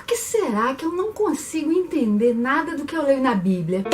que será que eu não consigo entender nada do que eu leio na Bíblia?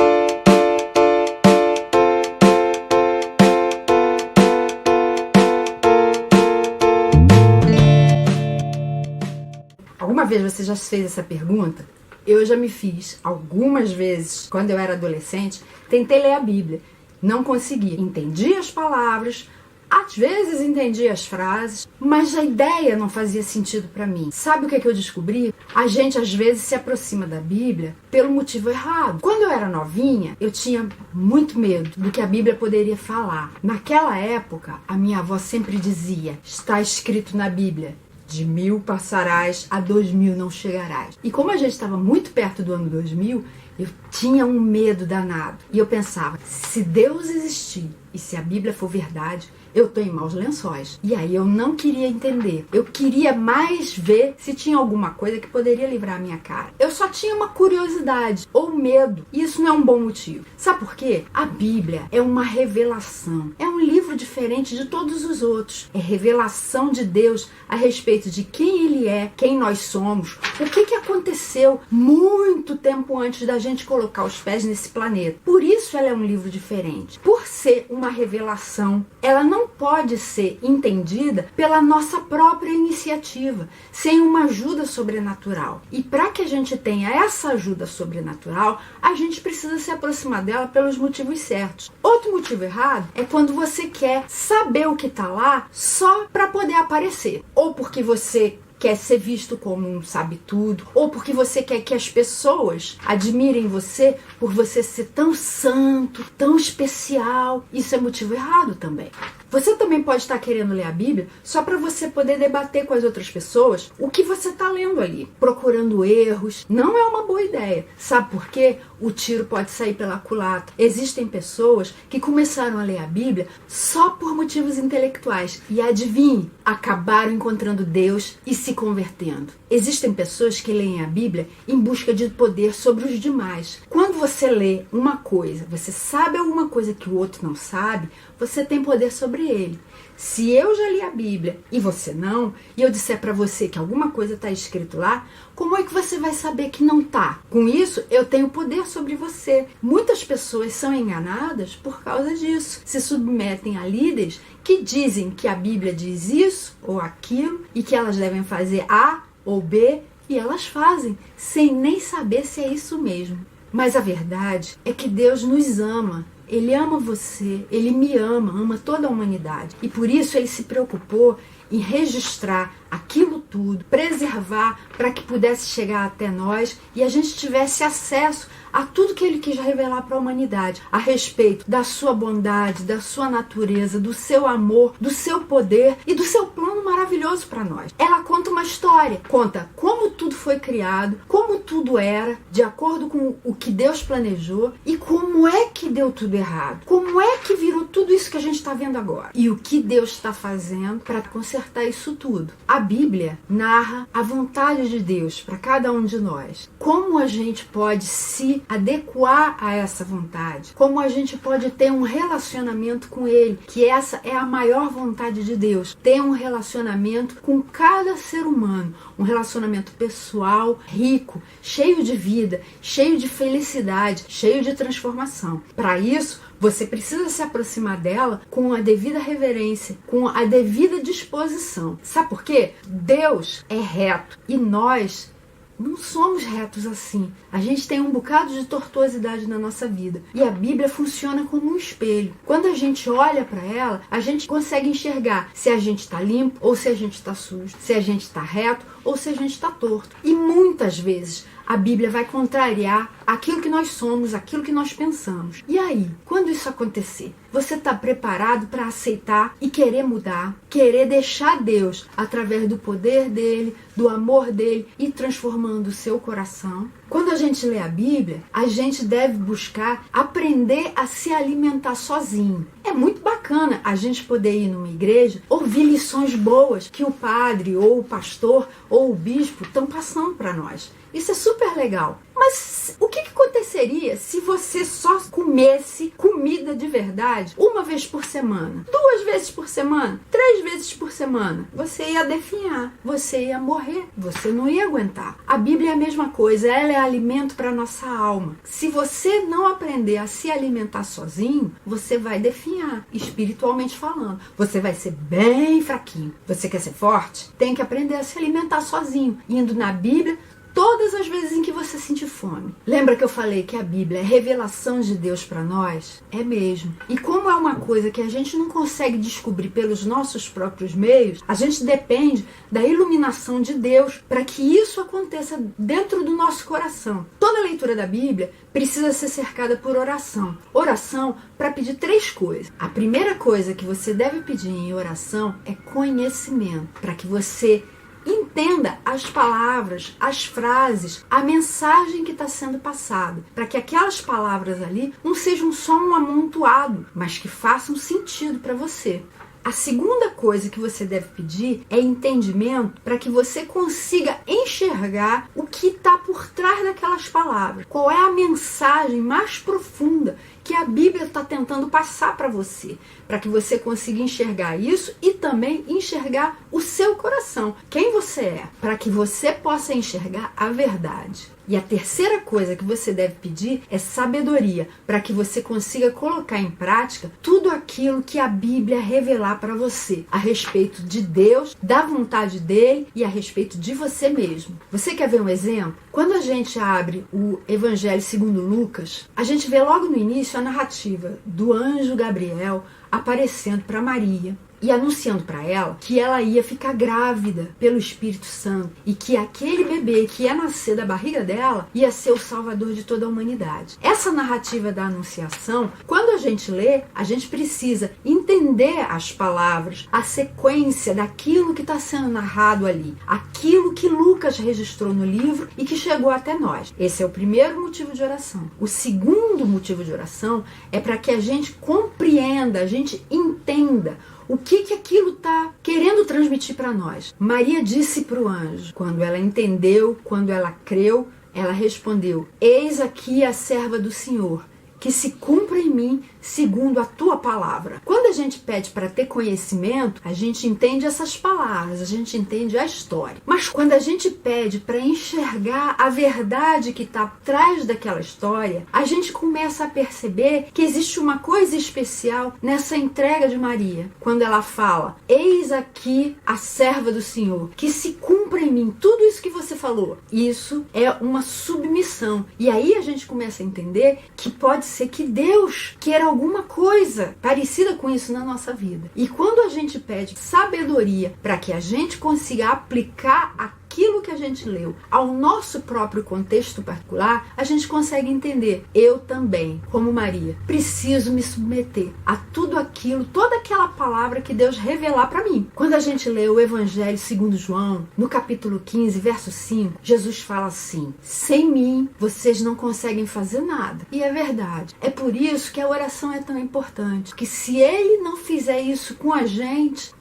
Alguma vez você já fez essa pergunta? Eu já me fiz algumas vezes quando eu era adolescente. Tentei ler a Bíblia, não consegui. Entendi as palavras, às vezes entendi as frases, mas a ideia não fazia sentido para mim. Sabe o que eu descobri? A gente às vezes se aproxima da Bíblia pelo motivo errado. Quando eu era novinha, eu tinha muito medo do que a Bíblia poderia falar. Naquela época, a minha avó sempre dizia: está escrito na Bíblia, de 1000 passarás, a 2000 não chegarás. E como a gente estava muito perto do ano 2000, eu tinha um medo danado. E eu pensava, se Deus existir e se a Bíblia for verdade, eu tô em maus lençóis. E aí eu não queria entender. Eu queria mais ver se tinha alguma coisa que poderia livrar a minha cara. Eu só tinha uma curiosidade ou medo. E isso não é um bom motivo. Sabe por quê? A Bíblia é uma revelação. É um livro diferente de todos os outros. É revelação de Deus a respeito de quem Ele é, quem nós somos, o que aconteceu muito tempo antes da gente colocar os pés nesse planeta. Por isso ela é um livro diferente. Por ser uma revelação, ela não pode ser entendida pela nossa própria iniciativa, sem uma ajuda sobrenatural. E para que a gente tenha essa ajuda sobrenatural, a gente precisa se aproximar dela pelos motivos certos. Outro motivo errado é quando você quer saber o que está lá só para poder aparecer, ou porque você quer ser visto como um sabe-tudo, ou porque você quer que as pessoas admirem você por você ser tão santo, tão especial. Isso é motivo errado também. Você também pode estar querendo ler a Bíblia só para você poder debater com as outras pessoas o que você está lendo ali, procurando erros. Não é uma boa ideia. Sabe por quê? O tiro pode sair pela culatra. Existem pessoas que começaram a ler a Bíblia só por motivos intelectuais. E adivinhe, acabaram encontrando Deus e se convertendo. Existem pessoas que leem a Bíblia em busca de poder sobre os demais. Quando você lê uma coisa, você sabe alguma coisa que o outro não sabe, você tem poder sobre ele. Se eu já li a Bíblia e você não, e eu disser para você que alguma coisa está escrito lá, como é que você vai saber que não está? Com isso, eu tenho poder sobre você. Muitas pessoas são enganadas por causa disso. Se submetem a líderes que dizem que a Bíblia diz isso ou aquilo e que elas devem fazer A ou B, e elas fazem, sem nem saber se é isso mesmo. Mas a verdade é que Deus nos ama. Ele ama você, Ele me ama toda a humanidade. E por isso Ele se preocupou em registrar aquilo tudo, preservar para que pudesse chegar até nós e a gente tivesse acesso a tudo que Ele quis revelar para a humanidade, a respeito da sua bondade, da sua natureza, do seu amor, do seu poder e do seu plano maravilhoso para nós. Ela conta uma história, conta como tudo foi criado, como tudo era, de acordo com o que Deus planejou e como é que deu tudo errado, como é que virou tudo isso que a gente está vendo agora e o que Deus está fazendo para consertar isso tudo. A Bíblia narra a vontade de Deus para cada um de nós. Como a gente pode se adequar a essa vontade, como a gente pode ter um relacionamento com Ele, que essa é a maior vontade de Deus, ter um relacionamento com cada ser humano, um relacionamento pessoal, rico, cheio de vida, cheio de felicidade, cheio de transformação. Para isso, você precisa se aproximar dela com a devida reverência, com a devida disposição. Sabe por quê? Deus é reto e nós não somos retos assim. A gente tem um bocado de tortuosidade na nossa vida. E a Bíblia funciona como um espelho. Quando a gente olha para ela, a gente consegue enxergar se a gente está limpo ou se a gente está sujo, se a gente está reto ou se a gente está torto. E muitas vezes a Bíblia vai contrariar aquilo que nós somos, aquilo que nós pensamos. E aí, quando isso acontecer, você está preparado para aceitar e querer mudar, querer deixar Deus, através do poder dele, do amor dele, ir transformando o seu coração? Quando a gente lê a Bíblia, a gente deve buscar aprender a se alimentar sozinho. É muito bacana a gente poder ir numa igreja, ouvir lições boas que o padre, ou o pastor, ou o bispo estão passando para nós. Isso é super legal. Mas o que acontece aconteceria se você só comesse comida de verdade uma vez por semana, 2 vezes por semana, 3 vezes por semana? Você ia definhar, você ia morrer, você não ia aguentar. A Bíblia é a mesma coisa, ela é alimento para nossa alma. Se você não aprender a se alimentar sozinho, você vai definhar, espiritualmente falando. Você vai ser bem fraquinho. Você quer ser forte? Tem que aprender a se alimentar sozinho, indo na Bíblia todas as vezes em que você sentir fome. Lembra que eu falei que a Bíblia é revelação de Deus para nós? É mesmo. E como é uma coisa que a gente não consegue descobrir pelos nossos próprios meios, a gente depende da iluminação de Deus para que isso aconteça dentro do nosso coração. Toda leitura da Bíblia precisa ser cercada por oração. Oração para pedir 3 coisas. A primeira coisa que você deve pedir em oração é conhecimento, para que você entenda as palavras, as frases, a mensagem que está sendo passada, para que aquelas palavras ali não sejam só um amontoado, mas que façam sentido para você. A segunda coisa que você deve pedir é entendimento para que você consiga enxergar o que está por trás daquelas palavras. Qual é a mensagem mais profunda que a Bíblia está tentando passar para você, para que você consiga enxergar isso e também enxergar o seu coração, quem você é, para que você possa enxergar a verdade. E a terceira coisa que você deve pedir é sabedoria, para que você consiga colocar em prática tudo aquilo que a Bíblia revelar para você, a respeito de Deus, da vontade dele e a respeito de você mesmo. Você quer ver um exemplo? Quando a gente abre o Evangelho segundo Lucas, a gente vê logo no início a narrativa do anjo Gabriel aparecendo para Maria e anunciando para ela que ela ia ficar grávida pelo Espírito Santo e que aquele bebê que ia nascer da barriga dela ia ser o salvador de toda a humanidade. Essa narrativa da anunciação, quando a gente lê, a gente precisa entender as palavras, a sequência daquilo que está sendo narrado ali, aquilo que Lucas registrou no livro e que chegou até nós. Esse é o primeiro motivo de oração. O segundo motivo de oração é para que a gente compreenda, a gente entenda o que aquilo está querendo transmitir para nós. Maria disse para o anjo, quando ela entendeu, quando ela creu, ela respondeu: eis aqui a serva do Senhor, que se cumpra em mim segundo a tua palavra. Quando a gente pede para ter conhecimento, a gente entende essas palavras, a gente entende a história. Mas quando a gente pede para enxergar a verdade que está atrás daquela história, a gente começa a perceber que existe uma coisa especial nessa entrega de Maria. Quando ela fala: eis aqui a serva do Senhor, que se cumpra em mim tudo isso que você falou. Isso é uma submissão. E aí a gente começa a entender que pode ser que Deus queira alguma coisa parecida com isso na nossa vida. E quando a gente pede sabedoria para que a gente consiga aplicar aquilo que a gente leu ao nosso próprio contexto particular, a gente consegue entender. Eu também, como Maria, preciso me submeter a tudo aquilo, toda aquela palavra que Deus revelar para mim. Quando a gente lê o Evangelho segundo João, no capítulo 15, verso 5, Jesus fala assim: sem mim, vocês não conseguem fazer nada. E é verdade. É por isso que a oração é tão importante. Porque se Ele não fizer isso com a gente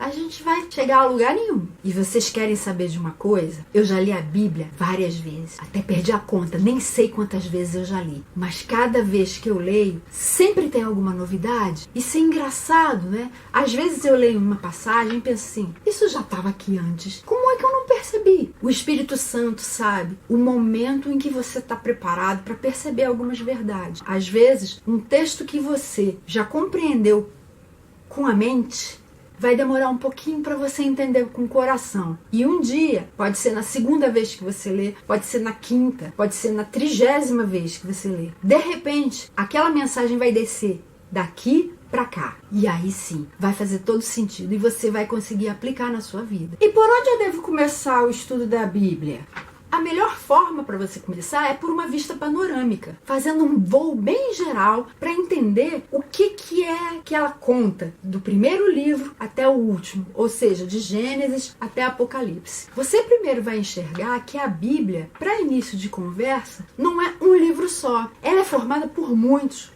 vai chegar a lugar nenhum. E vocês querem saber de uma coisa? Eu já li a Bíblia várias vezes. Até perdi a conta. Nem sei quantas vezes eu já li. Mas cada vez que eu leio, sempre tem alguma novidade. Isso é engraçado, né? Às vezes eu leio uma passagem e penso assim: isso já estava aqui antes. Como é que eu não percebi? O Espírito Santo sabe o momento em que você está preparado para perceber algumas verdades. Às vezes, um texto que você já compreendeu com a mente vai demorar um pouquinho para você entender com o coração. E um dia, pode ser na segunda vez que você lê, pode ser na quinta, pode ser na 30ª vez que você lê. De repente, aquela mensagem vai descer daqui para cá. E aí sim, vai fazer todo sentido e você vai conseguir aplicar na sua vida. E por onde eu devo começar o estudo da Bíblia? A melhor forma para você começar é por uma vista panorâmica, fazendo um voo bem geral para entender o que é que ela conta, do primeiro livro até o último, ou seja, de Gênesis até Apocalipse. Você primeiro vai enxergar que a Bíblia, para início de conversa, não é um livro só. Ela é formada por muitos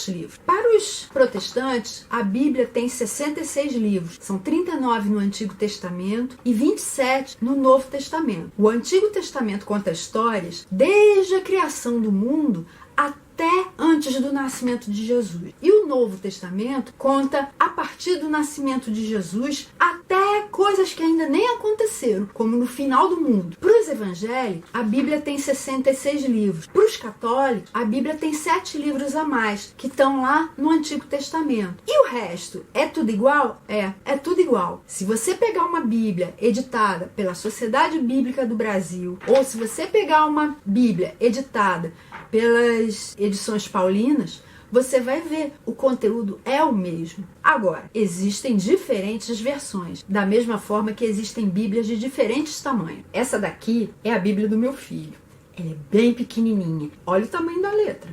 livros. Para os protestantes, a Bíblia tem 66 livros. São 39 no Antigo Testamento e 27 no Novo Testamento. O Antigo Testamento conta histórias desde a criação do mundo até antes do nascimento de Jesus. E o Novo Testamento conta a partir do nascimento de Jesus até coisas que ainda nem aconteceram, como no final do mundo. Para os evangélicos, a Bíblia tem 66 livros. Para os católicos, a Bíblia tem 7 livros a mais, que estão lá no Antigo Testamento. E o resto, é tudo igual? É tudo igual. Se você pegar uma Bíblia editada pela Sociedade Bíblica do Brasil, ou se você pegar uma Bíblia editada pelas edições paulinas, você vai ver, o conteúdo é o mesmo. Agora, existem diferentes versões, da mesma forma que existem Bíblias de diferentes tamanhos. Essa daqui é a Bíblia do meu filho. Ela é bem pequenininha. Olha o tamanho da letra.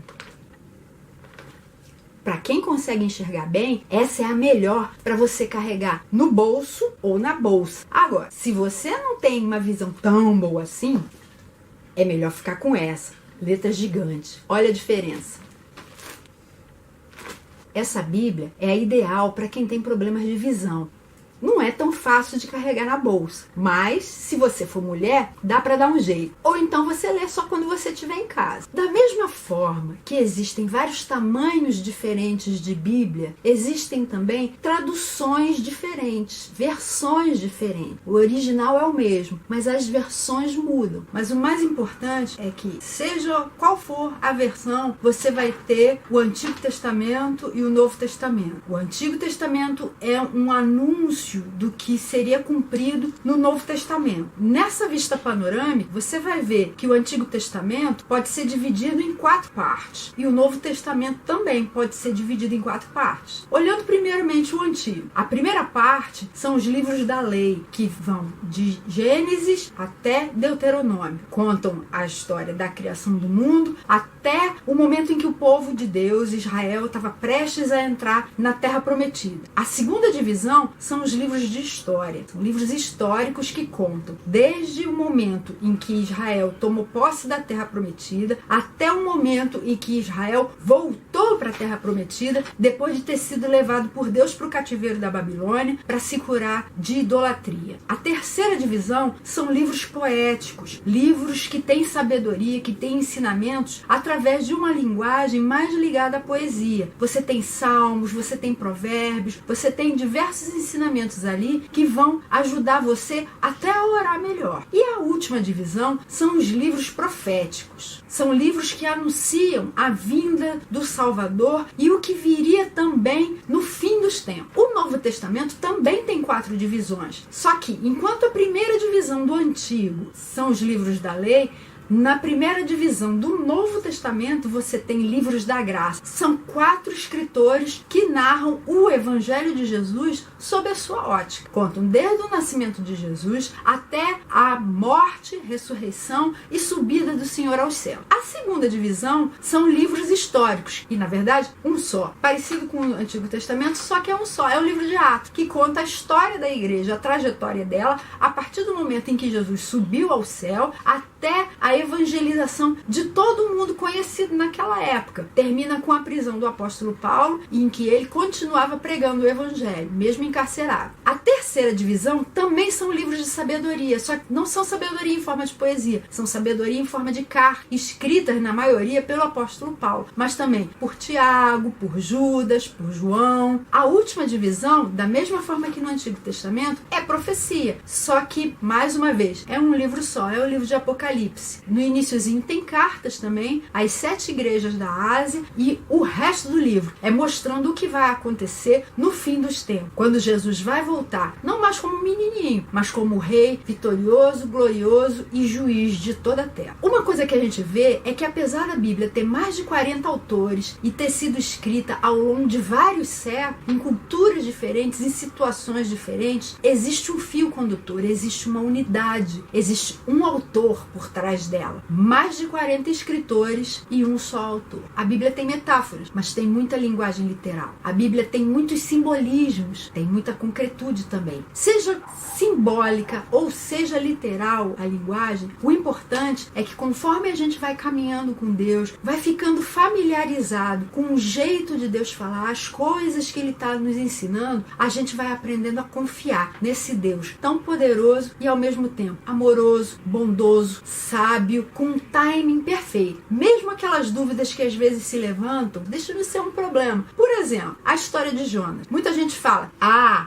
Para quem consegue enxergar bem, essa é a melhor para você carregar no bolso ou na bolsa. Agora, se você não tem uma visão tão boa assim, é melhor ficar com essa. Letra gigante. Olha a diferença. Essa Bíblia é a ideal para quem tem problemas de visão. Não é tão fácil de carregar na bolsa, mas se você for mulher, dá para dar um jeito. Ou então você lê só quando você estiver em casa. Da mesma forma que existem vários tamanhos diferentes de Bíblia, existem também traduções diferentes, versões diferentes. O original é o mesmo, mas as versões mudam. Mas o mais importante é que, seja qual for a versão, você vai ter o Antigo Testamento e o Novo Testamento. O Antigo Testamento é um anúncio do que seria cumprido no Novo Testamento. Nessa vista panorâmica, você vai ver que o Antigo Testamento pode ser dividido em 4 partes. E o Novo Testamento também pode ser dividido em 4 partes. Olhando primeiramente o Antigo. A primeira parte são os livros da lei, que vão de Gênesis até Deuteronômio. Contam a história da criação do mundo até o momento em que o povo de Deus, Israel, estava prestes a entrar na Terra Prometida. A segunda divisão são os livros de história. São livros históricos que contam desde o momento em que Israel tomou posse da Terra Prometida até o momento em que Israel voltou para a Terra Prometida depois de ter sido levado por Deus para o cativeiro da Babilônia para se curar de idolatria. A terceira divisão são livros poéticos, livros que têm sabedoria, que têm ensinamentos através de uma linguagem mais ligada à poesia. Você tem salmos, você tem provérbios, você tem diversos ensinamentos ali que vão ajudar você até a orar melhor. E a última divisão são os livros proféticos. São livros que anunciam a vinda do Salvador e o que viria também no fim dos tempos. O Novo Testamento também tem 4 divisões. Só que, enquanto a primeira divisão do Antigo são os livros da lei, na primeira divisão do Novo Testamento você tem livros da graça. São 4 escritores que narram o Evangelho de Jesus sob a sua ótica. Contam desde o nascimento de Jesus até a morte, ressurreição e subida do Senhor aos céus. A segunda divisão são livros históricos, e na verdade um só. Parecido com o Antigo Testamento, só que é um só. É o livro de Atos, que conta a história da igreja, a trajetória dela, a partir do momento em que Jesus subiu ao céu até a evangelização de todo mundo conhecido naquela época. Termina com a prisão do apóstolo Paulo, em que ele continuava pregando o evangelho, mesmo encarcerado. A terceira divisão também são livros de sabedoria, só que não são sabedoria em forma de poesia, são sabedoria em forma de cartas, escritas na maioria pelo apóstolo Paulo, mas também por Tiago, por Judas, por João. A última divisão, da mesma forma que no Antigo Testamento, é profecia, só que, mais uma vez, é um livro só, é o livro de Apocalipse. No iniciozinho tem cartas também às 7 igrejas da Ásia, e o resto do livro é mostrando o que vai acontecer no fim dos tempos, quando Jesus vai voltar, não mais como menininho, mas como rei vitorioso, glorioso e juiz de toda a terra. Uma coisa que a gente vê é que, apesar da Bíblia ter mais de 40 autores e ter sido escrita ao longo de vários séculos, em culturas diferentes, em situações diferentes, existe um fio condutor, existe uma unidade, existe um autor por trás dela. Mais de 40 escritores e um só autor. A Bíblia tem metáforas, mas tem muita linguagem literal. A Bíblia tem muitos simbolismos, tem muita concretude também. Seja simbólica ou seja literal a linguagem, o importante é que, conforme a gente vai caminhando com Deus, vai ficando familiarizado com o jeito de Deus falar, as coisas que Ele está nos ensinando, a gente vai aprendendo a confiar nesse Deus tão poderoso e ao mesmo tempo amoroso, bondoso, sábio, com um timing perfeito. Mesmo aquelas dúvidas que às vezes se levantam, deixa de ser um problema. Por exemplo, a história de Jonas. Muita gente fala,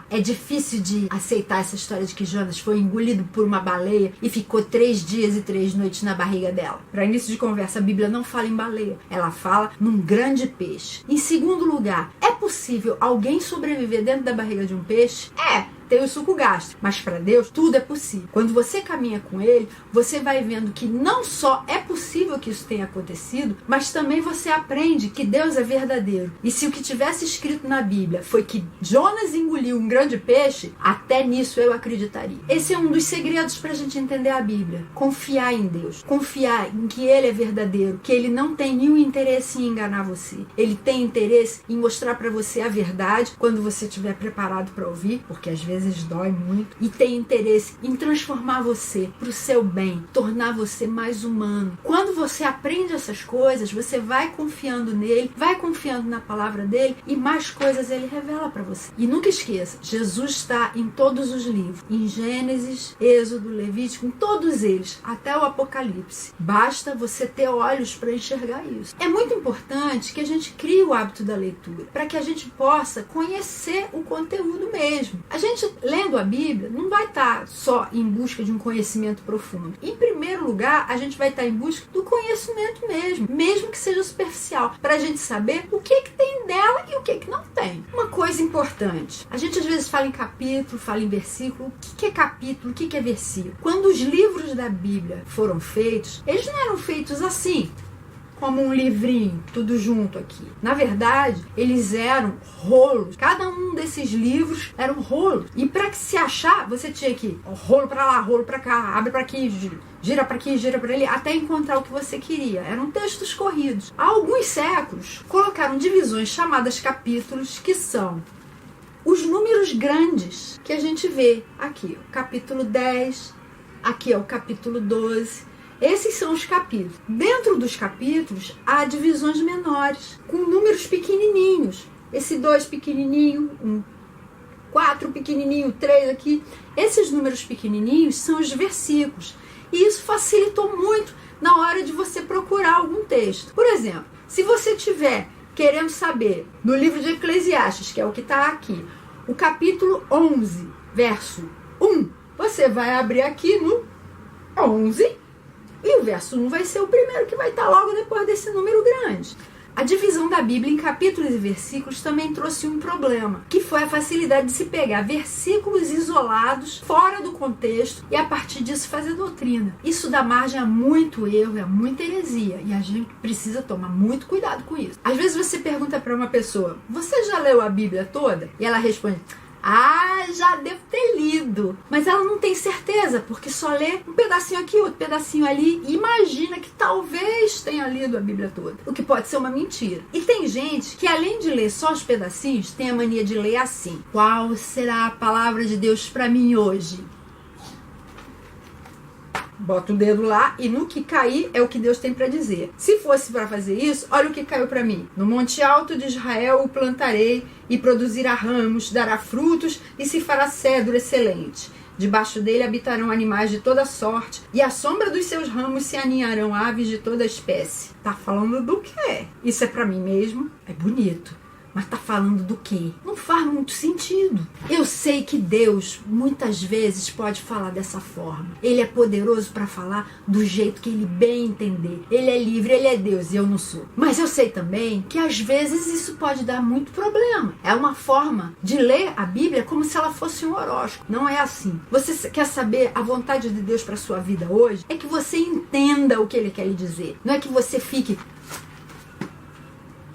é difícil de aceitar essa história de que Jonas foi engolido por uma baleia e ficou 3 dias e 3 noites na barriga dela. Para início de conversa, a Bíblia não fala em baleia, ela fala num grande peixe. Em segundo lugar, é possível alguém sobreviver dentro da barriga de um peixe? Tem o suco gástrico, mas para Deus tudo é possível. Quando você caminha com Ele, você vai vendo que não só é possível que isso tenha acontecido, mas também você aprende que Deus é verdadeiro. E se o que tivesse escrito na Bíblia foi que Jonas engoliu um grande peixe, até nisso eu acreditaria. Esse é um dos segredos para a gente entender a Bíblia. Confiar em Deus, confiar em que Ele é verdadeiro, que Ele não tem nenhum interesse em enganar você. Ele tem interesse em mostrar para você a verdade quando você estiver preparado para ouvir, porque às vezes dói muito, e tem interesse em transformar você para o seu bem, tornar você mais humano. Quando você aprende essas coisas, você vai confiando nele, vai confiando na palavra dele e mais coisas ele revela para você. E nunca esqueça, Jesus está em todos os livros, em Gênesis, Êxodo, Levítico, em todos eles, até o Apocalipse. Basta você ter olhos para enxergar isso. É muito importante que a gente crie o hábito da leitura, para que a gente possa conhecer o conteúdo mesmo. A gente lendo a Bíblia não vai estar só em busca de um conhecimento profundo. Em primeiro lugar, a gente vai estar em busca do conhecimento mesmo que seja superficial, para a gente saber o que tem dela e o que não tem. Uma coisa importante, a gente às vezes fala em capítulo, fala em versículo. O que é capítulo, o que é versículo? Quando os livros da Bíblia foram feitos, eles não eram feitos assim, como um livrinho, tudo junto aqui. Na verdade, eles eram rolos. Cada um desses livros era um rolo. E para que se achar, você tinha que rolo para lá, rolo para cá, abre para aqui, gira para aqui, gira para ali, até encontrar o que você queria. Eram textos corridos. Há alguns séculos, colocaram divisões chamadas capítulos, que são os números grandes que a gente vê aqui. O capítulo 10, aqui é o capítulo 12. Esses são os capítulos. Dentro dos capítulos, há divisões menores, com números pequenininhos. Esse 2 pequenininho, 4 pequenininho, 3 aqui. Esses números pequenininhos são os versículos. E isso facilitou muito na hora de você procurar algum texto. Por exemplo, se você estiver querendo saber, no livro de Eclesiastes, que é o que está aqui, o capítulo 11, verso 1, você vai abrir aqui no 11, e o verso 1 vai ser o primeiro que vai estar logo depois desse número grande. A divisão da Bíblia em capítulos e versículos também trouxe um problema, que foi a facilidade de se pegar versículos isolados, fora do contexto, e a partir disso fazer doutrina. Isso dá margem a muito erro, a muita heresia, e a gente precisa tomar muito cuidado com isso. Às vezes você pergunta para uma pessoa, você já leu a Bíblia toda? E ela responde, já devo ter lido. Mas ela não tem certeza, porque só lê um pedacinho aqui, outro pedacinho ali, e imagina que talvez tenha lido a Bíblia toda, o que pode ser uma mentira. E tem gente que, além de ler só os pedacinhos, tem a mania de ler assim: qual será a palavra de Deus para mim hoje? Bota o dedo lá e no que cair é o que Deus tem para dizer. Se fosse para fazer isso, olha o que caiu para mim. No monte alto de Israel o plantarei e produzirá ramos, dará frutos e se fará cedro excelente. Debaixo dele habitarão animais de toda sorte e à sombra dos seus ramos se aninharão aves de toda espécie. Tá falando do quê? Isso é para mim mesmo? É bonito. Mas tá falando do quê? Não faz muito sentido. Eu sei que Deus muitas vezes pode falar dessa forma. Ele é poderoso para falar do jeito que ele bem entender. Ele é livre, ele é Deus e eu não sou. Mas eu sei também que às vezes isso pode dar muito problema. É uma forma de ler a Bíblia como se ela fosse um horóscopo. Não é assim. Você quer saber a vontade de Deus para sua vida hoje? É que você entenda o que ele quer lhe dizer. Não é que você fique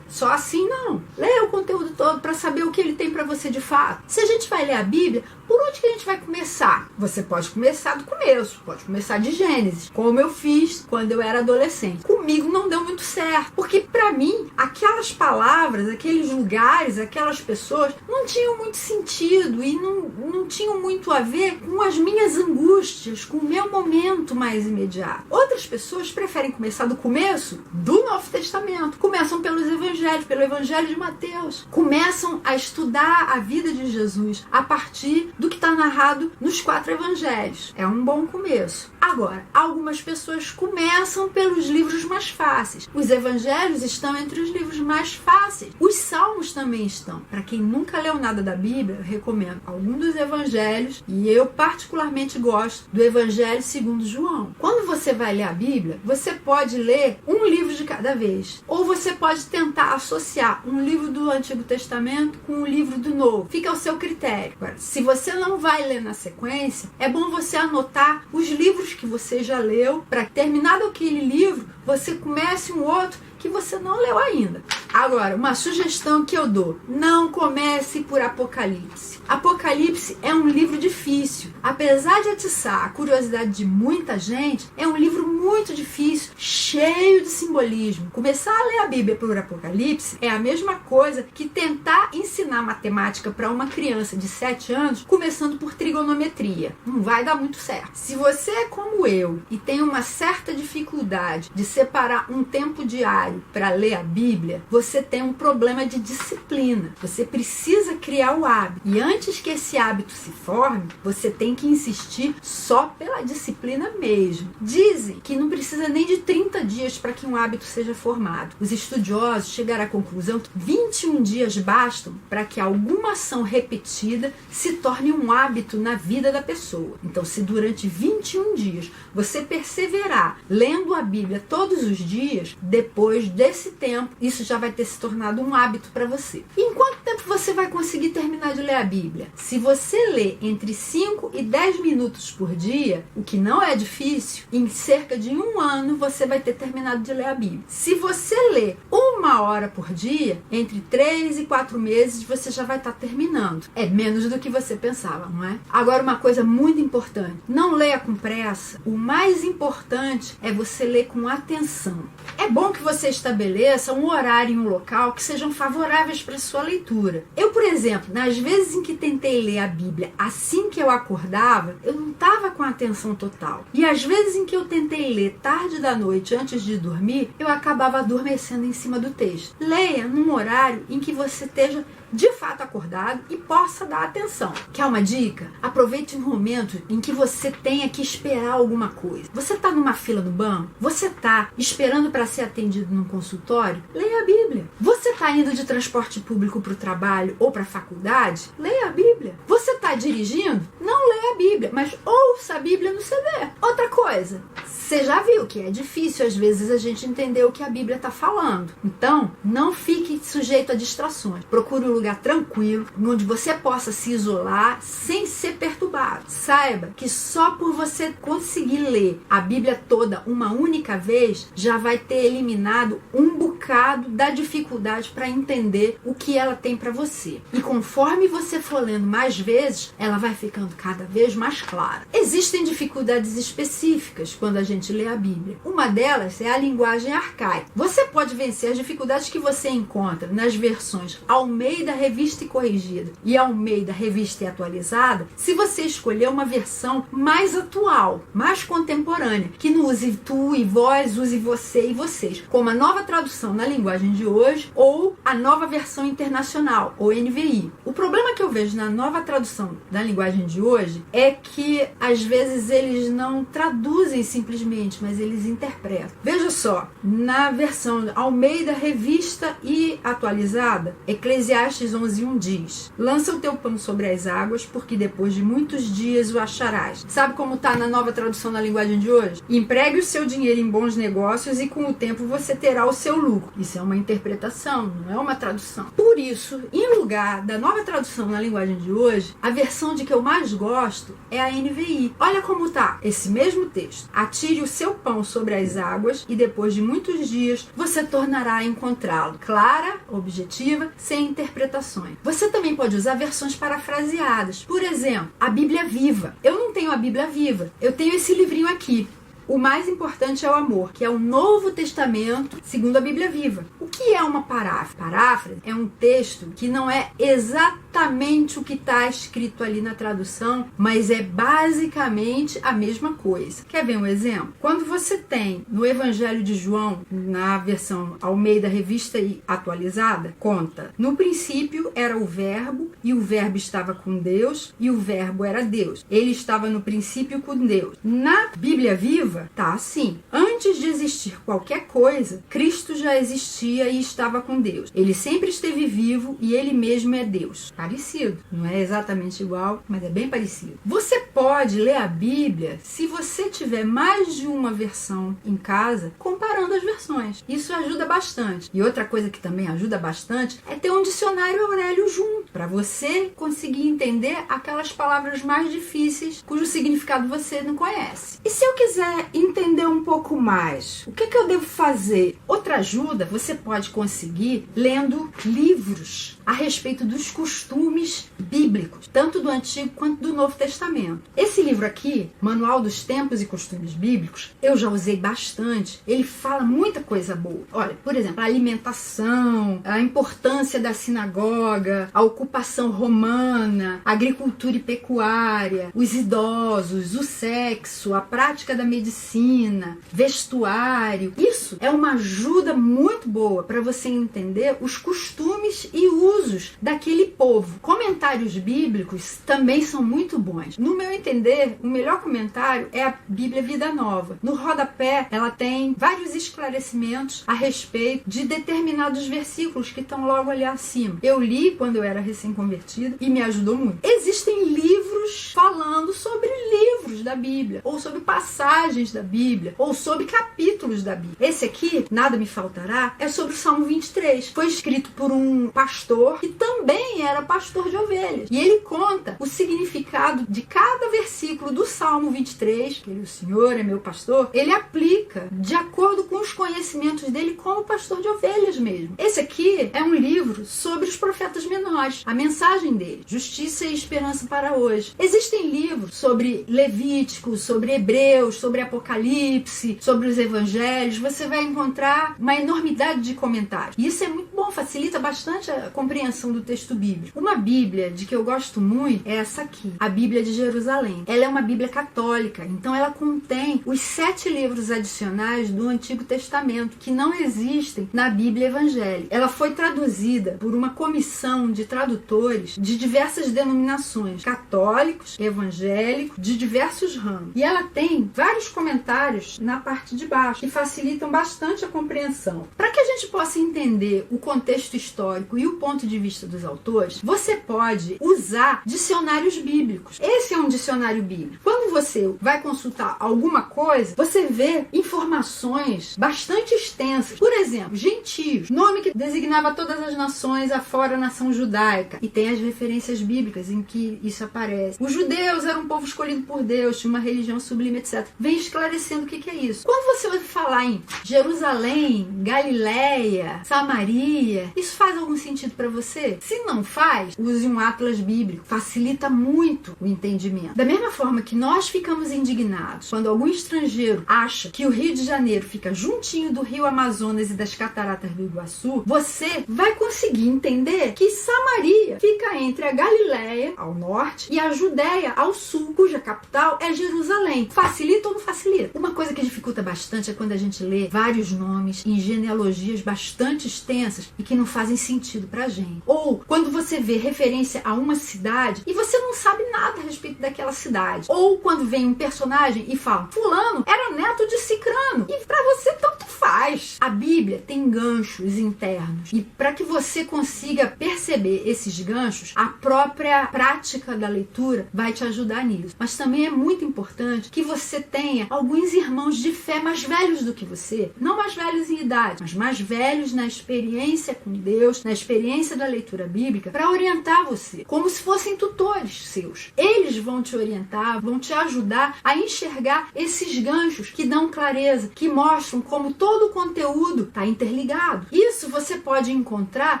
só assim, não. Leia o conteúdo todo para saber o que ele tem para você de fato. Se a gente vai ler a Bíblia, por onde que a gente vai começar? Você pode começar do começo, pode começar de Gênesis, como eu fiz quando eu era adolescente. Começa comigo não deu muito certo. Porque para mim, aquelas palavras, aqueles lugares, aquelas pessoas não tinham muito sentido e não tinham muito a ver com as minhas angústias, com o meu momento mais imediato. Outras pessoas preferem começar do começo do Novo Testamento. Começam pelos evangelhos, pelo Evangelho de Mateus. Começam a estudar a vida de Jesus a partir do que está narrado nos 4 evangelhos. É um bom começo. Agora, algumas pessoas começam pelos livros mais fáceis. Os evangelhos estão entre os livros mais fáceis. Os salmos também estão. Para quem nunca leu nada da Bíblia, eu recomendo algum dos evangelhos, e eu particularmente gosto do Evangelho segundo João. Quando você vai ler a Bíblia, você pode ler um livro de cada vez. Ou você pode tentar associar um livro do Antigo Testamento com um livro do Novo. Fica ao seu critério. Agora, se você não vai ler na sequência, é bom você anotar os livros que você já leu, para terminado aquele livro, você comece um outro que você não leu ainda. Agora, uma sugestão que eu dou: não comece por Apocalipse. Apocalipse é um livro difícil. Apesar de atiçar a curiosidade de muita gente, é um livro muito difícil, cheio de simbolismo. Começar a ler a Bíblia por Apocalipse é a mesma coisa que tentar ensinar matemática para uma criança de 7 anos, começando por trigonometria. Não vai dar muito certo. Se você é como eu e tem uma certa dificuldade de separar um tempo diário para ler a Bíblia, você tem um problema de disciplina. Você precisa criar o hábito. E antes que esse hábito se forme, você tem que insistir só pela disciplina mesmo. Dizem que não precisa nem de 30 dias para que um hábito seja formado. Os estudiosos chegaram à conclusão que 21 dias bastam para que alguma ação repetida se torne um hábito na vida da pessoa. Então, se durante 21 dias você perseverar lendo a Bíblia todos os dias, depois desse tempo, isso já vai ter se tornado um hábito para você. E em quanto tempo você vai conseguir terminar de ler a Bíblia? Se você lê entre 5 e 10 minutos por dia, o que não é difícil, em cerca de 1 ano você vai ter terminado de ler a Bíblia. Se você lê 1 hora por dia, entre 3 e 4 meses você já vai estar terminando. É menos do que você pensava, não é? Agora, uma coisa muito importante: não leia com pressa. O mais importante é você ler com atenção. É bom que você estabeleça um horário e um local que sejam favoráveis para a sua leitura. Eu, por exemplo, nas vezes em que tentei ler a Bíblia assim que eu acordava, eu não estava com atenção total. E às vezes em que eu tentei ler tarde da noite antes de dormir, eu acabava adormecendo em cima do texto. Leia num horário em que você esteja de fato acordado e possa dar atenção. Quer uma dica? Aproveite um momento em que você tenha que esperar alguma coisa. Você está numa fila no banco? Você está esperando para ser atendido num consultório? Leia a Bíblia. Você está indo de transporte público para o trabalho ou para a faculdade? Leia a Bíblia. Você está dirigindo? Não leia a Bíblia, mas ouça a Bíblia no CD. Outra coisa, você já viu que é difícil às vezes a gente entender o que a Bíblia está falando. Então, não fique sujeito a distrações. Procure um lugar tranquilo, onde você possa se isolar sem ser perturbado. Saiba que só por você conseguir ler a Bíblia toda uma única vez, já vai ter eliminado um bocado da dificuldade para entender o que ela tem para você. E conforme você for lendo mais vezes, ela vai ficando cada vez mais clara. Existem dificuldades específicas quando a gente lê a Bíblia. Uma delas é a linguagem arcaica. Você pode vencer as dificuldades que você encontra nas versões Almeida Revista e Corrigida e Almeida Revista e Atualizada se você escolher uma versão mais atual, mais contemporânea, que não use tu e vós, use você e vocês, como a Nova Tradução na Linguagem de Hoje ou a Nova Versão Internacional, ou NVI. O problema que eu vejo na Nova Tradução da Linguagem de Hoje é que às vezes eles não traduzem simplesmente, mas eles interpretam. Veja só, na versão Almeida Revista e Atualizada, Eclesiastes 11:1 diz: lança o teu pão sobre as águas, porque depois de muitos dias o acharás. Sabe como está na Nova Tradução na Linguagem de Hoje? Empregue o seu dinheiro em bons negócios e com o tempo você terá o seu lucro. Isso é uma interpretação, não é uma tradução. Por isso, em lugar da Nova Tradução na Linguagem de Hoje, a versão de que eu mais gosto é a NVI. Olha como está esse mesmo texto: atire o seu pão sobre as águas e depois de muitos dias você tornará a encontrá-lo. Clara, objetiva, sem interpretações. Você também pode usar versões parafraseadas. Por exemplo, a Bíblia Viva. Eu não tenho a Bíblia Viva, eu tenho esse livrinho aqui. o mais importante é o amor, que é o Novo Testamento, segundo a Bíblia Viva. O que é uma paráfrase? Paráfrase é um texto que não é exatamente o que está escrito ali na tradução, mas é basicamente a mesma coisa. Quer ver um exemplo? Quando você tem no Evangelho de João, na versão Almeida Revista e Atualizada, conta: no princípio era o Verbo, e o Verbo estava com Deus, e o Verbo era Deus. Ele estava no princípio com Deus. Na Bíblia Viva, tá assim: antes de existir qualquer coisa, Cristo já existia e estava com Deus. Ele sempre esteve vivo e ele mesmo é Deus. Parecido. Não é exatamente igual, mas é bem parecido. Você pode ler a Bíblia se você tiver mais de uma versão em casa, comparando as versões. Isso ajuda bastante. E outra coisa que também ajuda bastante é ter um dicionário Aurélio junto, para você conseguir entender aquelas palavras mais difíceis cujo significado você não conhece. E se eu quiser entender um pouco mais, o que eu devo fazer? Outra ajuda você pode conseguir lendo livros a respeito dos costumes bíblicos, tanto do Antigo quanto do Novo Testamento. Esse livro aqui, Manual dos Tempos e Costumes Bíblicos, eu já usei bastante. Ele fala muita coisa boa. Olha, por exemplo, a alimentação, a importância da sinagoga, a ocupação romana, a agricultura e pecuária, os idosos, o sexo, a prática da medicina, vestuário. Isso é uma ajuda muito boa para você entender os costumes e usos daquele povo. Comentários bíblicos também são muito bons. No meu entender, o melhor comentário é a Bíblia Vida Nova. No rodapé, ela tem vários esclarecimentos a respeito de determinados versículos que estão logo ali acima. Eu li quando eu era recém-convertida e me ajudou muito. Existem livros falando sobre livros da Bíblia, ou sobre passagens da Bíblia, ou sobre capítulos da Bíblia. Esse aqui, Nada Me Faltará, é sobre o Salmo 23. Foi escrito por um pastor que também era pastor de ovelhas. E ele conta o significado de cada versículo do Salmo 23, que ele, o Senhor é meu pastor, ele aplica de acordo com os conhecimentos dele como pastor de ovelhas mesmo. Esse aqui é um livro sobre os profetas menores, a mensagem dele, justiça e esperança para hoje. Existem livros sobre Levítico, sobre Hebreus, sobre Apocalipse, sobre os evangelhos. Você vai encontrar uma enormidade de comentários. E isso é muito bom, facilita bastante a compreensão do texto bíblico. Uma Bíblia de que eu gosto muito é essa aqui, a Bíblia de Jerusalém. Ela é uma Bíblia católica, então ela contém os 7 livros adicionais do Antigo Testamento, que não existem na Bíblia evangélica. Ela foi traduzida por uma comissão de tradutores de diversas denominações, católicos, evangélicos, de diversos ramos. E ela tem vários comentários na parte de baixo, que facilitam bastante a compreensão. Para que a gente possa entender o contexto histórico e o ponto de vista dos autores, você pode usar dicionários bíblicos. Esse é um dicionário bíblico. Quando você vai consultar alguma coisa, você vê informações bastante extensas. Por exemplo, gentios, nome que designava todas as nações afora a nação judaica. E tem as referências bíblicas em que isso aparece. Os judeus eram um povo escolhido por Deus, tinha uma religião sublime, etc. Vem esclarecendo o que é isso. Quando você vai falar em Jerusalém, Galileia, Samaria, isso faz algum sentido para você? Se não faz, use um atlas bíblico. Facilita muito o entendimento. Da mesma forma que nós ficamos indignados quando algum estrangeiro acha que o Rio de Janeiro fica juntinho do Rio Amazonas e das Cataratas do Iguaçu, você vai conseguir entender que Samaria fica entre a Galileia, ao norte, e a Judéia, ao sul, cuja capital é Jerusalém. Facilita ou não facilita? Uma coisa que dificulta bastante é quando a gente lê vários nomes em genealogias bastante extensas e que não fazem sentido pra gente. Ou quando você vê referência a uma cidade e você não sabe nada a respeito daquela cidade. Ou quando vem um personagem e fala, fulano era neto de cicrano. E pra você tanto faz. A Bíblia tem ganchos internos. E para que você consiga perceber esses ganchos, a própria prática da leitura vai te ajudar nisso. Mas também é muito importante que você tenha alguns irmãos de fé mais velhos do que você. Não mais velhos em idade, mas mais velhos na experiência com Deus, na experiência da leitura bíblica, para orientar você, como se fossem tutores seus. Eles vão te orientar, vão te ajudar a enxergar esses ganchos que dão clareza, que mostram como todo o conteúdo está interligado. Isso você pode encontrar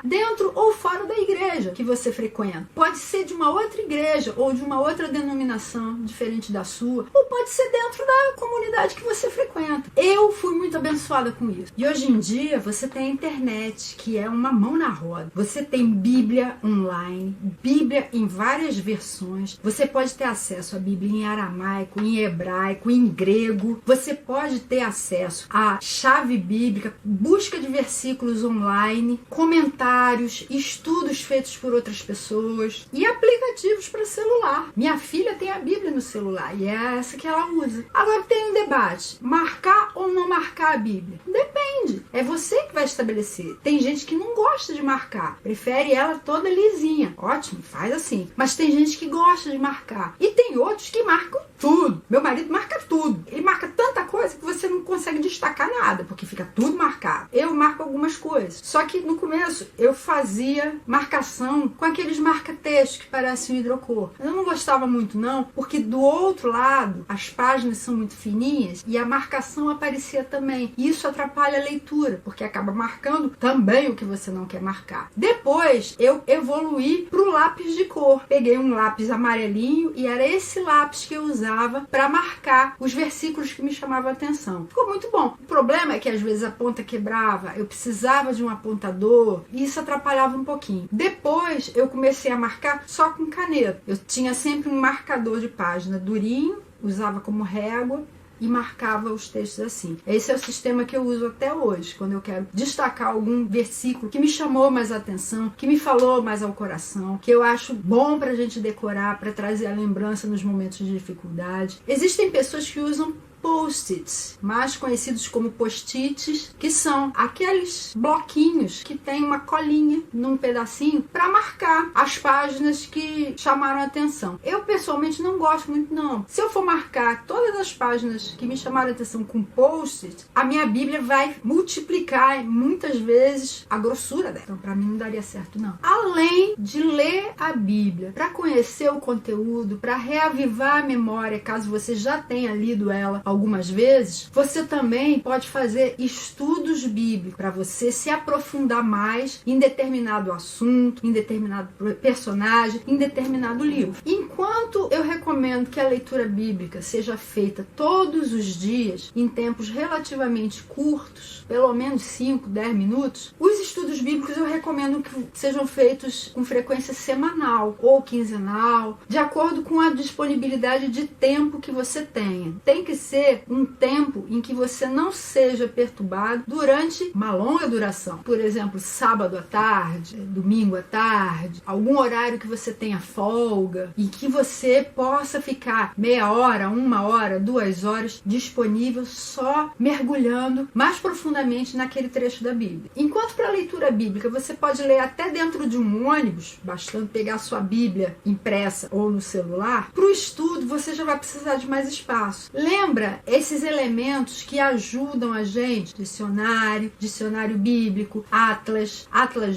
dentro ou fora da igreja que você frequenta. Pode ser de uma outra igreja ou de uma outra denominação diferente da sua, ou pode ser dentro da comunidade que você frequenta. Eu fui muito abençoada com isso. E hoje em dia você tem a internet, que é uma mão na roda. Você tem Bíblia online, Bíblia em várias versões. Você pode ter acesso à Bíblia em aramaico, em hebraico, em grego. Você pode ter acesso à chave bíblica, busca de versículos online, comentários, estudos feitos por outras pessoas e aplicativos para celular. Minha filha tem a Bíblia no celular e é essa que ela usa. Agora tem um debate: marcar ou não marcar a Bíblia? Depende. É você que vai estabelecer. Tem gente que não gosta de marcar, prefere ela toda lisinha. Ótimo, faz assim. Mas tem gente que gosta de marcar. E tem outros que marcam tudo. Meu marido marca tudo. Ele marca tanta coisa que você não consegue destacar nada, porque fica tudo marcado. Eu marco algumas coisas. Só que no começo eu fazia marcação com aqueles marca-textos que parecem um hidrocor. Eu não gostava muito não, porque do outro lado as páginas são muito fininhas e a marcação aparecia também. E isso atrapalha a leitura, porque acaba marcando também o que você não quer marcar. Depois eu evoluí para o lápis de cor. Peguei um lápis amarelinho e era esse lápis que eu usava para marcar os versículos que me chamavam a atenção. Ficou muito bom. O problema é que às vezes a ponta quebrava, eu precisava de um apontador e isso atrapalhava um pouquinho. Depois eu comecei a marcar só com caneta. Eu tinha sempre um marcador de página durinho, usava como régua e marcava os textos assim. Esse é o sistema que eu uso até hoje, quando eu quero destacar algum versículo que me chamou mais a atenção, que me falou mais ao coração, que eu acho bom pra gente decorar, pra trazer a lembrança nos momentos de dificuldade. Existem pessoas que usam post-its, mais conhecidos como post-its, que são aqueles bloquinhos que tem uma colinha num pedacinho para marcar as páginas que chamaram a atenção. Eu pessoalmente não gosto muito não. Se eu for marcar todas as páginas que me chamaram a atenção com post-it, a minha Bíblia vai multiplicar muitas vezes a grossura dela. Então para mim não daria certo não. Além de ler a Bíblia, para conhecer o conteúdo, para reavivar a memória, caso você já tenha lido ela algumas vezes, você também pode fazer estudos bíblicos para você se aprofundar mais em determinado assunto, em determinado personagem, em determinado livro. Enquanto eu recomendo que a leitura bíblica seja feita todos os dias, em tempos relativamente curtos, pelo menos 5, 10 minutos, os estudos bíblicos eu recomendo que sejam feitos com frequência semanal ou quinzenal, de acordo com a disponibilidade de tempo que você tenha. Tem que ser um tempo em que você não seja perturbado durante uma longa duração. Por exemplo, sábado à tarde, domingo à tarde, algum horário que você tenha folga e que você possa ficar meia hora, 1 hora, 2 horas disponível só mergulhando mais profundamente naquele trecho da Bíblia. Enquanto para a leitura bíblica você pode ler até dentro de um ônibus, bastando pegar sua Bíblia impressa ou no celular, para o estudo você já vai precisar de mais espaço. Lembra esses elementos que ajudam a gente: dicionário bíblico, atlas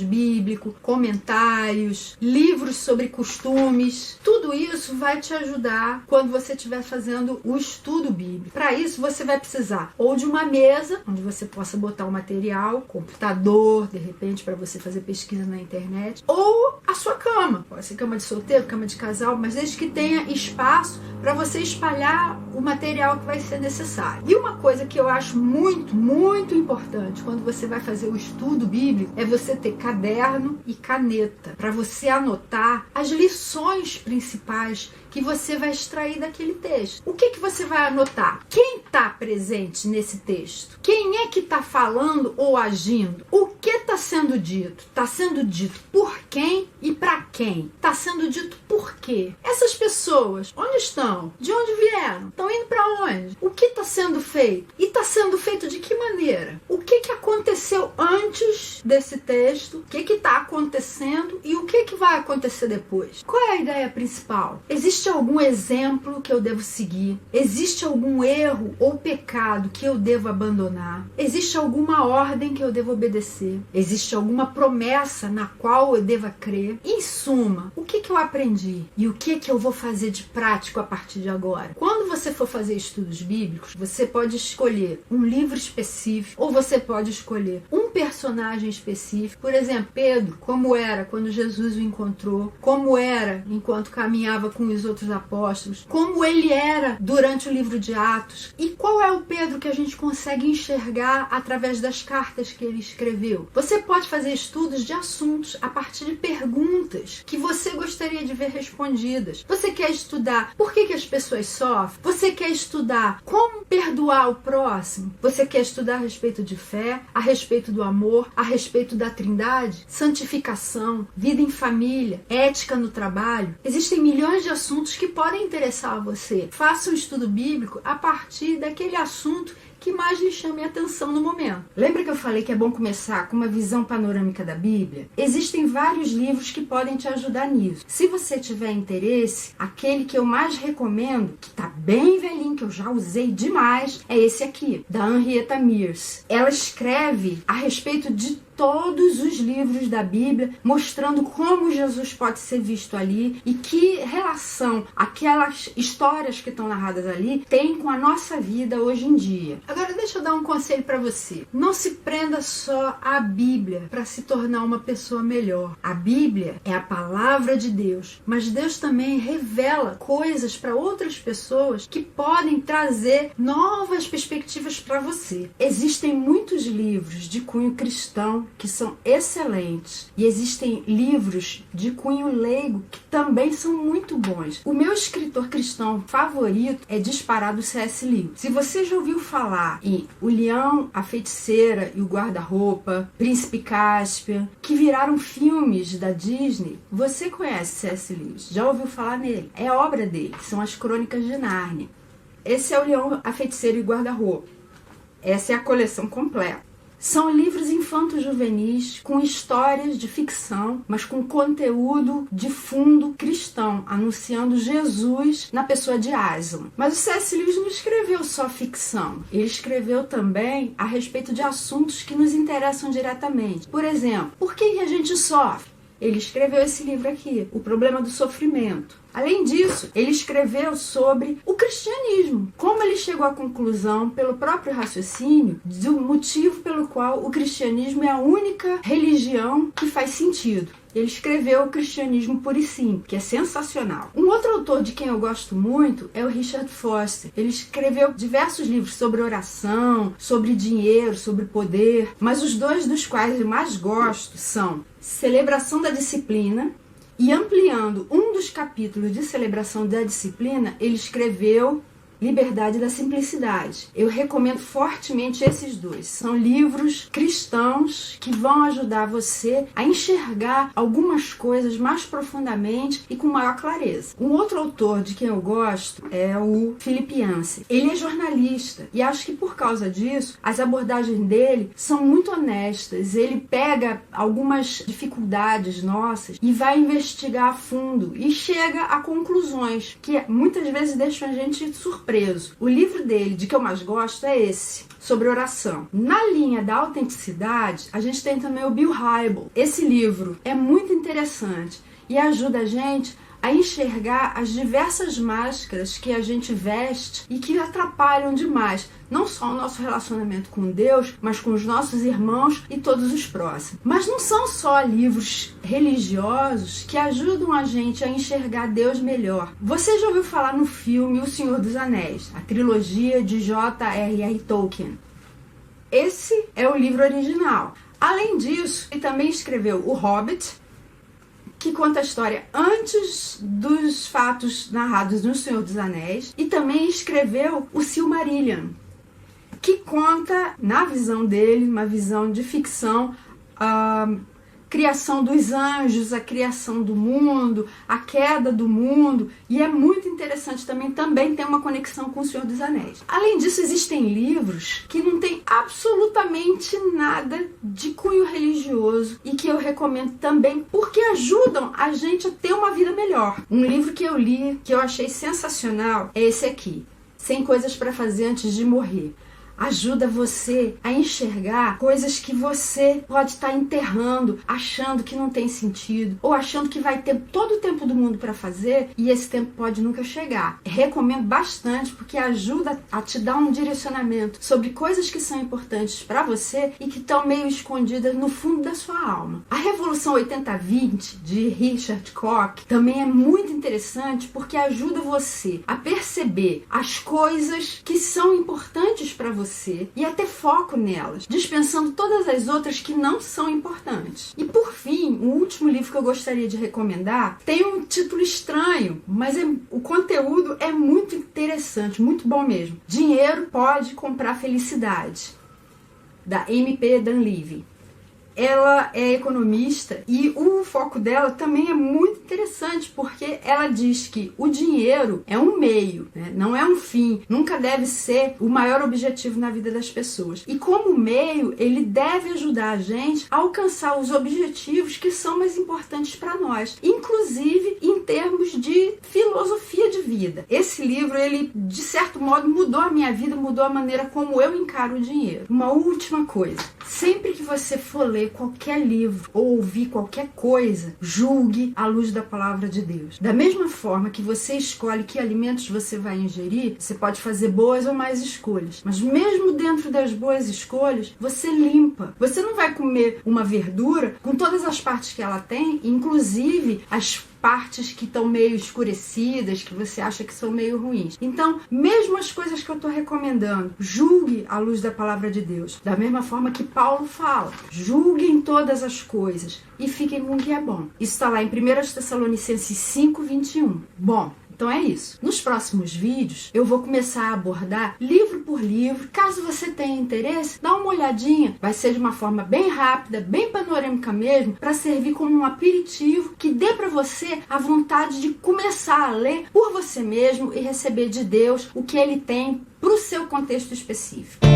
bíblico, comentários, livros sobre costumes. Tudo isso vai te ajudar quando você estiver fazendo o estudo bíblico. Para isso você vai precisar ou de uma mesa onde você possa botar o material, computador, de repente para você fazer pesquisa na internet, ou a sua cama. Pode ser cama de solteiro, cama de casal, mas desde que tenha espaço para você espalhar o material que vai ser necessário. E uma coisa que eu acho muito, muito importante quando você vai fazer o estudo bíblico é você ter caderno e caneta para você anotar as lições principais que você vai extrair daquele texto. O que você vai anotar? Quem está presente nesse texto? Quem é que está falando ou agindo? O que está sendo dito? Está sendo dito por quem e para quem? Está sendo dito por quê? Essas pessoas, onde estão? De onde vieram? Estão indo para onde? O que está sendo feito? E está sendo feito de que maneira? O que aconteceu aconteceu antes desse texto, o que está acontecendo e o que vai acontecer depois. Qual é a ideia principal? Existe algum exemplo que eu devo seguir? Existe algum erro ou pecado que eu devo abandonar? Existe alguma ordem que eu devo obedecer? Existe alguma promessa na qual eu deva crer? Em suma, o que eu aprendi e o que eu vou fazer de prático a partir de agora? Quando você for fazer estudos bíblicos, você pode escolher um livro específico ou você pode escolher um personagem específico. Por exemplo, Pedro, como era quando Jesus o encontrou, como era enquanto caminhava com os outros apóstolos, como ele era durante o livro de Atos, e qual é o Pedro que a gente consegue enxergar através das cartas que ele escreveu. Você pode fazer estudos de assuntos a partir de perguntas que você gostaria de ver respondidas. Você quer estudar por que as pessoas sofrem? Você quer estudar como perdoar o próximo? Você quer estudar a respeito de fé, a respeito do amor, a respeito da trindade, santificação, vida em família, ética no trabalho? Existem milhões de assuntos que podem interessar a você. Faça um estudo bíblico a partir daquele assunto que mais lhe chame a atenção no momento. Lembra que eu falei que é bom começar com uma visão panorâmica da Bíblia? Existem vários livros que podem te ajudar nisso. Se você tiver interesse, aquele que eu mais recomendo, que tá bem velhinho, que eu já usei demais, é esse aqui, da Henrietta Mears. Ela escreve a respeito de todos os livros da Bíblia, mostrando como Jesus pode ser visto ali e que relação aquelas histórias que estão narradas ali têm com a nossa vida hoje em dia. Agora deixa eu dar um conselho para você. Não se prenda só à Bíblia para se tornar uma pessoa melhor. A Bíblia é a palavra de Deus, mas Deus também revela coisas para outras pessoas que podem trazer novas perspectivas para você. Existem muitos livros de cunho cristão que são excelentes e existem livros de cunho leigo que também são muito bons. O meu escritor cristão favorito é disparado C.S. Lewis. Se você já ouviu falar em O Leão, a Feiticeira e o Guarda-Roupa, Príncipe Cáspia, que viraram filmes da Disney, você conhece C.S. Lewis, já ouviu falar nele? É obra dele, são as Crônicas de Nárnia. Esse é O Leão, a Feiticeira e o Guarda-Roupa. Essa é a coleção completa. São livros infanto-juvenis com histórias de ficção, mas com conteúdo de fundo cristão, anunciando Jesus na pessoa de Aslan. Mas o C.S. Lewis não escreveu só ficção. Ele escreveu também a respeito de assuntos que nos interessam diretamente. Por exemplo, por que a gente sofre? Ele escreveu esse livro aqui, O Problema do Sofrimento. Além disso, ele escreveu sobre o cristianismo, como ele chegou à conclusão, pelo próprio raciocínio, do motivo pelo qual o cristianismo é a única religião que faz sentido. Ele escreveu O Cristianismo Puro e Simples, que é sensacional. Um outro autor de quem eu gosto muito é o Richard Foster. Ele escreveu diversos livros sobre oração, sobre dinheiro, sobre poder, mas os dois dos quais eu mais gosto são Celebração da Disciplina, e ampliando um dos capítulos de Celebração da Disciplina, ele escreveu Liberdade da Simplicidade. Eu recomendo fortemente esses dois. São livros cristãos que vão ajudar você a enxergar algumas coisas mais profundamente e com maior clareza. Um outro autor de quem eu gosto é o Philip Yancey. Ele é jornalista e acho que por causa disso as abordagens dele são muito honestas. Ele pega algumas dificuldades nossas e vai investigar a fundo e chega a conclusões que muitas vezes deixam a gente surpreso. O livro dele, de que eu mais gosto, é esse, sobre oração. Na linha da autenticidade, a gente tem também o Bill Hybels. Esse livro é muito interessante e ajuda a gente a enxergar as diversas máscaras que a gente veste e que atrapalham demais, não só o nosso relacionamento com Deus, mas com os nossos irmãos e todos os próximos. Mas não são só livros religiosos que ajudam a gente a enxergar Deus melhor. Você já ouviu falar no filme O Senhor dos Anéis, a trilogia de J.R.R. Tolkien? Esse é o livro original. Além disso, ele também escreveu O Hobbit, que conta a história antes dos fatos narrados no Senhor dos Anéis, e também escreveu o Silmarillion, que conta, na visão dele, uma visão de ficção criação dos anjos, a criação do mundo, a queda do mundo, e é muito interessante também tem uma conexão com o Senhor dos Anéis. Além disso, existem livros que não tem absolutamente nada de cunho religioso e que eu recomendo também porque ajudam a gente a ter uma vida melhor. Um livro que eu li, que eu achei sensacional, é esse aqui, 100 Coisas para Fazer Antes de Morrer. Ajuda você a enxergar coisas que você pode estar enterrando, achando que não tem sentido, ou achando que vai ter todo o tempo do mundo para fazer e esse tempo pode nunca chegar. Recomendo bastante porque ajuda a te dar um direcionamento sobre coisas que são importantes para você e que estão meio escondidas no fundo da sua alma. A Revolução 80-20 de Richard Koch também é muito interessante porque ajuda você a perceber as coisas que são importantes para você e a ter foco nelas, dispensando todas as outras que não são importantes. E por fim, o último livro que eu gostaria de recomendar tem um título estranho, mas o conteúdo é muito interessante, muito bom mesmo. Dinheiro Pode Comprar Felicidade, da MP Dunleavy. Ela é economista e o foco dela também é muito interessante porque ela diz que o dinheiro é um meio, né? Não é um fim, nunca deve ser o maior objetivo na vida das pessoas. E como meio, ele deve ajudar a gente a alcançar os objetivos que são mais importantes para nós, inclusive em termos de filosofia de vida. Esse livro, ele de certo modo mudou a minha vida, mudou a maneira como eu encaro o dinheiro. Uma última coisa, sempre que você for ler qualquer livro ou ouvir qualquer coisa, julgue à luz da palavra de Deus. Da mesma forma que você escolhe que alimentos você vai ingerir, você pode fazer boas ou más escolhas. Mas mesmo dentro das boas escolhas, você limpa. Você não vai comer uma verdura com todas as partes que ela tem, inclusive as partes que estão meio escurecidas, que você acha que são meio ruins. Então, mesmo as coisas que eu estou recomendando, julgue à luz da palavra de Deus. Da mesma forma que Paulo fala, julguem todas as coisas e fiquem com o que é bom. Isso está lá em 1 Tessalonicenses 5:21. Bom, então é isso. Nos próximos vídeos, eu vou começar a abordar livro por livro. Caso você tenha interesse, dá uma olhadinha. Vai ser de uma forma bem rápida, bem panorâmica mesmo, para servir como um aperitivo que dê para você a vontade de começar a ler por você mesmo e receber de Deus o que Ele tem para o seu contexto específico.